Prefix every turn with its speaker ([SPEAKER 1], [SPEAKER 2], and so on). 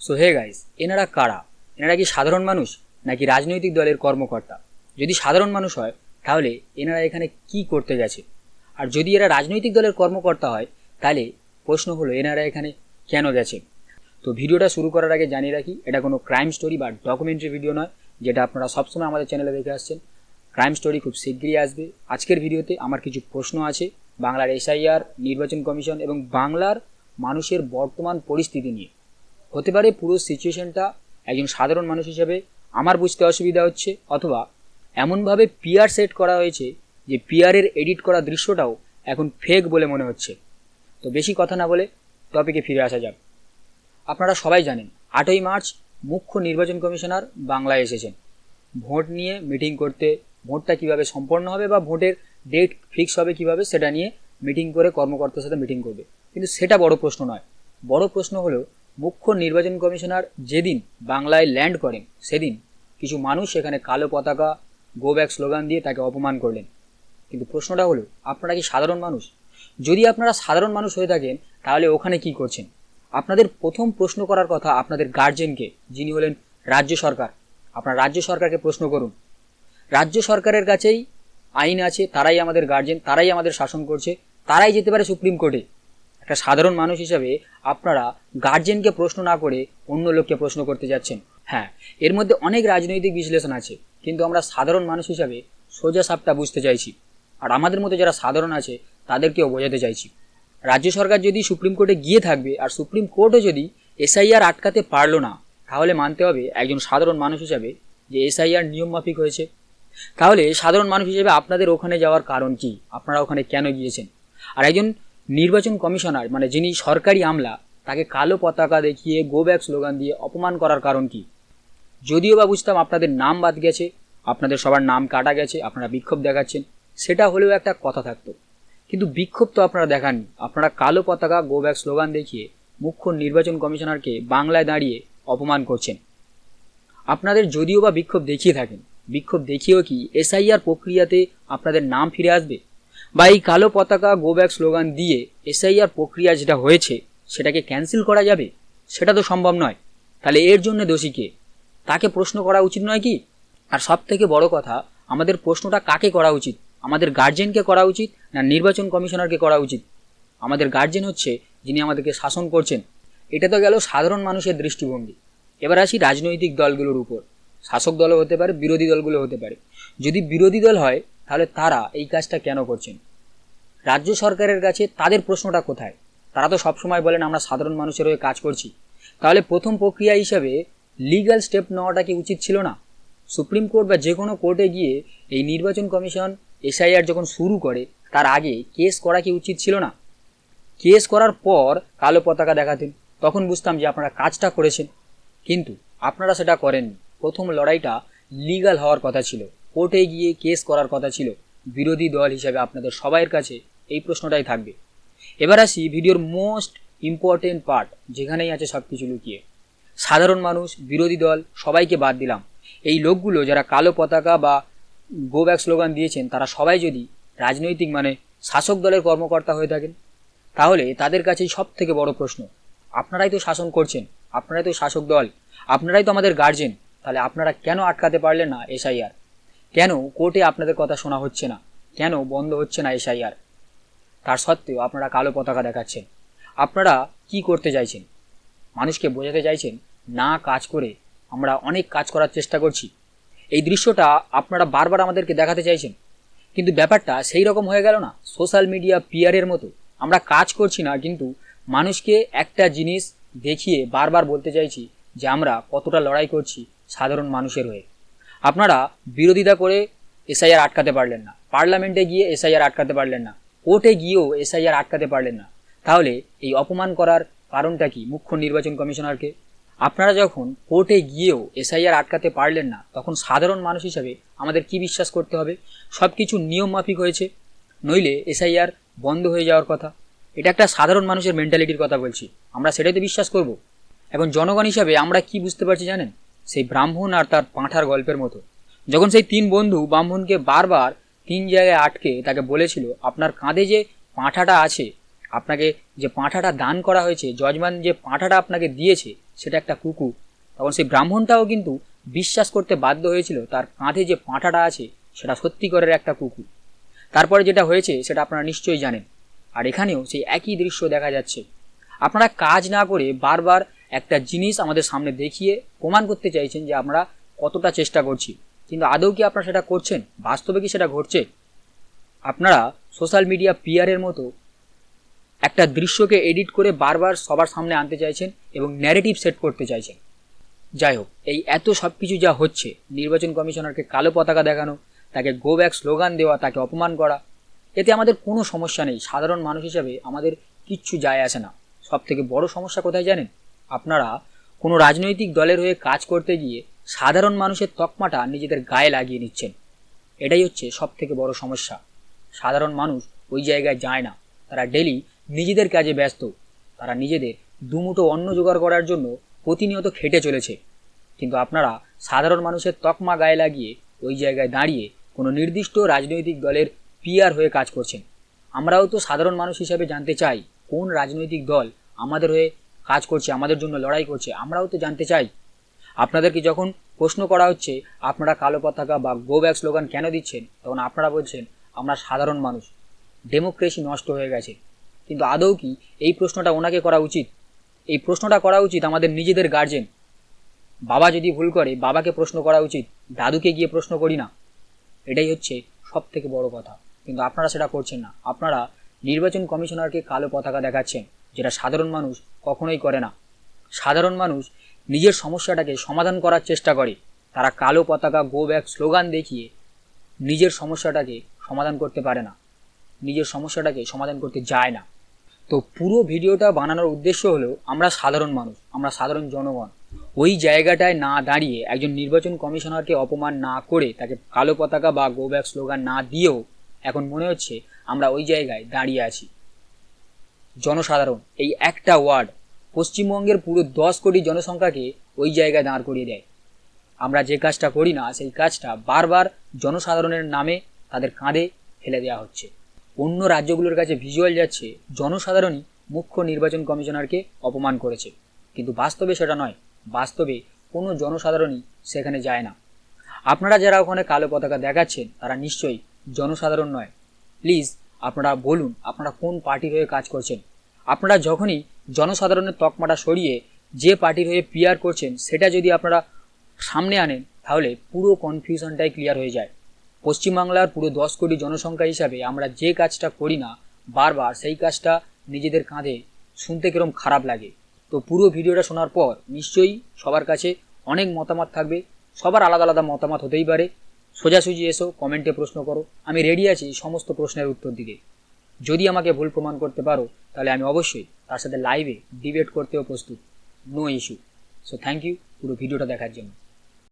[SPEAKER 1] So hey guys, এনারা কারা? এনারা কি সাধারণ মানুষ নাকি রাজনৈতিক দলের কর্মকর্তা? যদি সাধারণ মানুষ হয় তাহলে এনারা এখানে কি করতে গেছে? আর যদি এরা রাজনৈতিক দলের কর্মকর্তা হয় তাহলে প্রশ্ন হলো এনারা এখানে কেন গেছে? তো ভিডিওটা শুরু করার আগে জানিয়ে রাখি, এটা কোনো ক্রাইম স্টোরি বা ডকুমেন্টারি ভিডিও নয়, যেটা আপনারা সবসময় আমাদের চ্যানেলে দেখে আসছেন। ক্রাইম স্টোরি খুব শীঘ্রই আসবে। আজকের ভিডিওতে আমার কিছু প্রশ্ন আছে বাংলার এসআইআর, নির্বাচন কমিশন এবং বাংলার মানুষের বর্তমান পরিস্থিতি নিয়ে। হতে পারে পুরো সিচুয়েশনটা একজন সাধারণ মানুষ হিসেবে আমার বুঝতে অসুবিধা হচ্ছে, অথবা এমনভাবে পিআর সেট করা হয়েছে যে পিআরের এডিট করা দৃশ্যটাও এখন ফেক বলে মনে হচ্ছে। তো বেশি কথা না বলে টপিকে ফিরে আসা যাক। আপনারা সবাই জানেন 8ই মার্চ মুখ্য নির্বাচন কমিশনার বাংলায় এসেছেন ভোট নিয়ে মিটিং করতে। ভোটটা কিভাবে সম্পন্ন হবে বা ভোটের ডেট ফিক্স হবে কিভাবে, সেটা নিয়ে মিটিং করে কর্মকর্তার সাথে মিটিং করবে। কিন্তু সেটা বড় প্রশ্ন নয়। বড় প্রশ্ন হলো মুখ্য নির্বাচন কমিশনার যেদিন বাংলায় ল্যান্ড করেন সেদিন কিছু মানুষ সেখানে কালো পতাকা, গো ব্যাক স্লোগান দিয়ে তাকে অপমান করলেন। কিন্তু প্রশ্নটা হলো, আপনারা কি সাধারণ মানুষ? যদি আপনারা সাধারণ মানুষ হয়ে থাকেন তাহলে ওখানে কি করছেন? আপনাদের প্রথম প্রশ্ন করার কথা আপনাদের গার্জেনকে, যিনি হলেন রাজ্য সরকার। আপনার রাজ্য সরকারকে প্রশ্ন করুন। রাজ্য সরকারের কাছেই আইন আছে, তারাই আমাদের গার্জেন, তারাই আমাদের শাসন করছে, তারাই যেতে পারে সুপ্রিম কোর্টে। একটা সাধারণ মানুষ হিসাবে আপনারা গার্জেনকে প্রশ্ন না করে অন্য লোককে প্রশ্ন করতে যাচ্ছেন। হ্যাঁ, এর মধ্যে অনেক রাজনৈতিক বিশ্লেষণ আছে, কিন্তু আমরা সাধারণ মানুষ হিসাবে সোজা সাপটা বুঝতে চাইছি, আর আমাদের মধ্যে যারা সাধারণ আছে তাদেরকেও বোঝাতে চাইছি। রাজ্য সরকার যদি সুপ্রিম কোর্টে গিয়ে থাকবে আর সুপ্রিম কোর্টও যদি এসআইআর আটকাতে পারলো না, তাহলে মানতে হবে একজন সাধারণ মানুষ হিসাবে যে এসআইআর নিয়ম মাফিক হয়েছে। তাহলে সাধারণ মানুষ হিসেবে আপনাদের ওখানে যাওয়ার কারণ কি? আপনারা ওখানে কেন গিয়েছেন? আর একজন নির্বাচন কমিশনার, মানে যিনি সরকারি আমলা, তাকে কালো পতাকা দেখিয়ে গো ব্যাক স্লোগান দিয়ে অপমান করার কারণ কি? যদিও বা বুঝতাম আপনাদের নাম বাদ গেছে, আপনাদের সবার নাম কাটা গেছে, আপনারা বিক্ষোভ দেখাচ্ছেন, সেটা হলেও একটা কথা থাকতো। কিন্তু বিক্ষোভ তো আপনারা দেখাননি। আপনারা কালো পতাকা, গো ব্যাক স্লোগান দেখিয়ে মুখ্য নির্বাচন কমিশনারকে বাংলায় দাঁড়িয়ে অপমান করছেন। আপনাদের যদিও বা বিক্ষোভ দেখিয়ে থাকেন, বিক্ষোভ দেখিয়েও কি এসআইআর প্রক্রিয়াতে আপনাদের নাম ফিরে আসবে? বা এই কালো পতাকা, গো ব্যাক স্লোগান দিয়ে এসআইআর প্রক্রিয়া যেটা হয়েছে সেটাকে ক্যান্সেল করা যাবে? সেটা তো সম্ভব নয়। তাহলে এর জন্য দোষী কে? তাকে প্রশ্ন করা উচিত নয় কি? আর সব থেকে বড় কথা, আমাদের প্রশ্নটা কাকে করা উচিত? আমাদের গার্জেনকে করা উচিত না নির্বাচন কমিশনারকে করা উচিত? আমাদের গার্জেন হচ্ছে যিনি আমাদেরকে শাসন করছেন। এটা তো গেল সাধারণ মানুষের দৃষ্টিভঙ্গি। এবার আসি রাজনৈতিক দলগুলোর উপর। শাসক দলও হতে পারে, বিরোধী দলগুলো হতে পারে। যদি বিরোধী দল হয় তাহলে তারা এই কাজটা কেন করছেন? রাজ্য সরকারের কাছে তাদের প্রশ্নটা কোথায়? তারা তো সবসময় বলেন আমরা সাধারণ মানুষের হয়ে কাজ করছি। তাহলে প্রথম প্রক্রিয়া হিসাবে লিগ্যাল স্টেপ নেওয়াটা কি উচিত ছিল না? সুপ্রিম কোর্ট বা যে কোনো কোর্টে গিয়ে এই নির্বাচন কমিশন এসআইআর যখন শুরু করে তার আগে কেস করা কি উচিত ছিল না? কেস করার পর কালো পতাকা দেখাতেন, তখন বুঝতাম যে আপনারা কাজটা করেছেন। কিন্তু আপনারা সেটা করেননি। প্রথম লড়াইটা লিগ্যাল হওয়ার কথা ছিল, কোর্টে গিয়ে কেস করার কথা ছিল। বিরোধী দল হিসাবে আপনাদের সবাইয়ের কাছে এই প্রশ্নটাই থাকবে। এবার আসি ভিডিওর মোস্ট ইম্পর্টেন্ট পার্ট, যেখানেই আছে সব কিছু লুকিয়ে। সাধারণ মানুষ, বিরোধী দল সবাইকে বাদ দিলাম। এই লোকগুলো যারা কালো পতাকা বা গো ব্যাক স্লোগান দিয়েছেন, তারা সবাই যদি রাজনৈতিক মানে শাসক দলের কর্মকর্তা হয়ে থাকেন, তাহলে তাদের কাছেই সব থেকে বড় প্রশ্ন, আপনারাই তো শাসন করছেন, আপনারাই তো শাসক দল, আপনারাই তো আমাদের গার্জেন, তাহলে আপনারা কেন আটকাতে পারলেন না এসআইআর? কেন কোর্টে আপনাদের কথা শোনা হচ্ছে না? কেন বন্ধ হচ্ছে না এসআইআর? তার সত্ত্বেও আপনারা কালো পতাকা দেখাচ্ছেন। আপনারা কি করতে চাইছেন? মানুষকে বোঝাতে চাইছেন না কাজ করে আমরা অনেক কাজ করার চেষ্টা করছি। এই দৃশ্যটা আপনারা বারবার আমাদেরকে দেখাতে চাইছেন। কিন্তু ব্যাপারটা সেই রকম হয়ে গেল না সোশ্যাল মিডিয়া পিআরের মতো? আমরা কাজ করছি না, কিন্তু মানুষকে একটা জিনিস দেখিয়ে বারবার বলতে চাইছি যে আমরা কতটা লড়াই করছি সাধারণ মানুষের হয়ে। আপনারা বিরোধিতা করে এসআইআর আটকাতে পারলেন না, পার্লামেন্টে গিয়ে এসআইআর আটকাতে পারলেন না, কোর্টে গিয়েও এসআইআর আটকাতে পারলেন না। তাহলে এই অপমান করার কারণটা কি মুখ্য নির্বাচন কমিশনারকে? আপনারা যখন কোর্টে গিয়েও এসআইআর আটকাতে পারলেন না, তখন সাধারণ মানুষ হিসাবে আমাদের কি বিশ্বাস করতে হবে? সব কিছু নিয়ম মাফিক হয়েছে, নইলে এসআইআর বন্ধ হয়ে যাওয়ার কথা। এটা একটা সাধারণ মানুষের মেন্টালিটির কথা বলছি, আমরা সেটাই তো বিশ্বাস করব। এখন জনগণ হিসাবে আমরা কি বুঝতে পারছি জানেন? সেই ব্রাহ্মণ আর তার পাঁঠার গল্পের মতো। যখন সেই 3 বন্ধু ব্রাহ্মণকে বারবার 3 জায়গায় আটকে তাকে বলেছিল আপনার কাঁধে যে পাঁঠাটা আছে, আপনাকে যে পাঁঠাটা দান করা হয়েছে, যজমান যে পাঁঠাটা আপনাকে দিয়েছে সেটা একটা কুকুর, তখন সেই ব্রাহ্মণটাও কিন্তু বিশ্বাস করতে বাধ্য হয়েছিল তার কাঁধে যে পাঁঠাটা আছে সেটা সত্যিকারের একটা কুকুর। তারপরে যেটা হয়েছে সেটা আপনারা নিশ্চয়ই জানেন। আর এখানেও সেই একই দৃশ্য দেখা যাচ্ছে। আপনারা কাজ না করে বারবার একটা জিনিস আমাদের সামনে দেখিয়ে প্রমাণ করতে চাইছেন যে আমরা কতটা চেষ্টা করছি, কিন্তু আদৌ কি আপনারা সেটা করছেন? বাস্তবে কি সেটা ঘটছে? আপনারা সোশ্যাল মিডিয়া পিআরের মতো একটা দৃশ্যকে এডিট করে বারবার সবার সামনে আনতে চাইছেন এবং ন্যারেটিভ সেট করতে চাইছেন। যাই হোক, এই এত সব কিছু যা হচ্ছে, নির্বাচন কমিশনারকে কালো পতাকা দেখানো, তাকে গো ব্যাক স্লোগান দেওয়া, তাকে অপমান করা, এতে আমাদের কোনো সমস্যা নেই। সাধারণ মানুষ হিসাবে আমাদের কিচ্ছু যায় আসে না। সব থেকে বড় সমস্যা কোথায় জানেন? আপনারা কোনো রাজনৈতিক দলের হয়ে কাজ করতে গিয়ে সাধারণ মানুষের তকমাটা নিজেদের গায়ে লাগিয়ে নিচ্ছেন। এটাই হচ্ছে সব থেকে বড় সমস্যা। সাধারণ মানুষ ওই জায়গায় যায় না। তারা ডেলি নিজেদের কাজে ব্যস্ত। তারা নিজেদের দুমুঠো অন্ন জোগাড় করার জন্য প্রতিনিয়ত খেটে চলেছে। কিন্তু আপনারা সাধারণ মানুষের তকমা গায়ে লাগিয়ে ওই জায়গায় দাঁড়িয়ে কোনো নির্দিষ্ট রাজনৈতিক দলের পিআর হয়ে কাজ করছেন। আমরাও তো সাধারণ মানুষ হিসাবে জানতে চাই কোন রাজনৈতিক দল আমাদের হয়ে কাজ করছে, আমাদের জন্য লড়াই করছে। আমরাও তো জানতে চাই। আপনাদেরকে যখন প্রশ্ন করা হচ্ছে আপনারা কালো পতাকা বা গো ব্যাক স্লোগান কেন দিচ্ছেন, তখন আপনারা বলছেন আমরা সাধারণ মানুষ, ডেমোক্রেসি নষ্ট হয়ে গেছে। কিন্তু আদৌ কি এই প্রশ্নটা ওনাকে করা উচিত? এই প্রশ্নটা করা উচিত আমাদের নিজেদের গার্জেন। বাবা যদি ভুল করে বাবাকে প্রশ্ন করা উচিত, দাদুকে গিয়ে প্রশ্ন করি না। এটাই হচ্ছে সব থেকে বড় কথা। কিন্তু আপনারা সেটা করছেন না। আপনারা নির্বাচন কমিশনারকে কালো পতাকা দেখাচ্ছেন, যেটা সাধারণ মানুষ কখনোই করে না। সাধারণ মানুষ নিজের সমস্যাটাকে সমাধান করার চেষ্টা করে। তারা কালো পতাকা গো ব্যাক স্লোগান দেখিয়ে নিজের সমস্যাটাকে সমাধান করতে পারে না, নিজের সমস্যাটাকে সমাধান করতে যায় না। তো পুরো ভিডিওটা বানানোর উদ্দেশ্য হলো আমরা সাধারণ মানুষ, আমরা সাধারণ জনগণ ওই জায়গাটায় না দাঁড়িয়ে একজন নির্বাচন কমিশনারকে অপমান না করে তাকে কালো পতাকা বা গো ব্যাক স্লোগান না দিয়েও এখন মনে হচ্ছে আমরা ওই জায়গায় দাঁড়িয়ে আছি। জনসাধারণ এই একটা ওয়ার্ড পশ্চিমবঙ্গের পুরো 10 কোটি জনসংখ্যাকে ওই জায়গায় দাঁড় করিয়ে দেয়। আমরা যে কাজটা করি না সেই কাজটা বারবার জনসাধারণের নামে তাদের কাঁধে ফেলে দেওয়া হচ্ছে। অন্য রাজ্যগুলোর কাছে ভিজুয়াল যাচ্ছে জনসাধারণই মুখ্য নির্বাচন কমিশনারকে অপমান করেছে, কিন্তু বাস্তবে সেটা নয়। বাস্তবে কোনো জনসাধারণই সেখানে যায় না। আপনারা যারা ওখানে কালো পতাকা দেখাচ্ছেন তারা নিশ্চয়ই জনসাধারণ নয়। প্লিজ আপনারা বলুন আপনারা কোন পার্টির হয়ে কাজ করছেন। আপনারা যখনই জনসাধারণের তকমাটা সরিয়ে যে পার্টির হয়ে পিআর করছেন সেটা যদি আপনারা সামনে আনেন তাহলে পুরো কনফিউশনটাই ক্লিয়ার হয়ে যায়। পশ্চিমবাংলার পুরো 10 কোটি জনসংখ্যা হিসাবে আমরা যে কাজটা করি না বারবার সেই কাজটা নিজেদের কাঁধে শুনতে কিরম খারাপ লাগে। তো পুরো ভিডিওটা শোনার পর নিশ্চয়ই সবার কাছে অনেক মতামত থাকবে। সবার আলাদা আলাদা মতামত হতেই পারে। সোজাসুজি এসো, কমেন্টে প্রশ্ন করো, আমি রেডি আছি সমস্ত প্রশ্নের উত্তর দিতে। যদি আমাকে ভুল প্রমাণ করতে পারো তাহলে আমি অবশ্যই তার সাথে লাইভে ডিবেট করতেও প্রস্তুত। No issue. So thank you পুরো ভিডিওটা দেখার জন্য।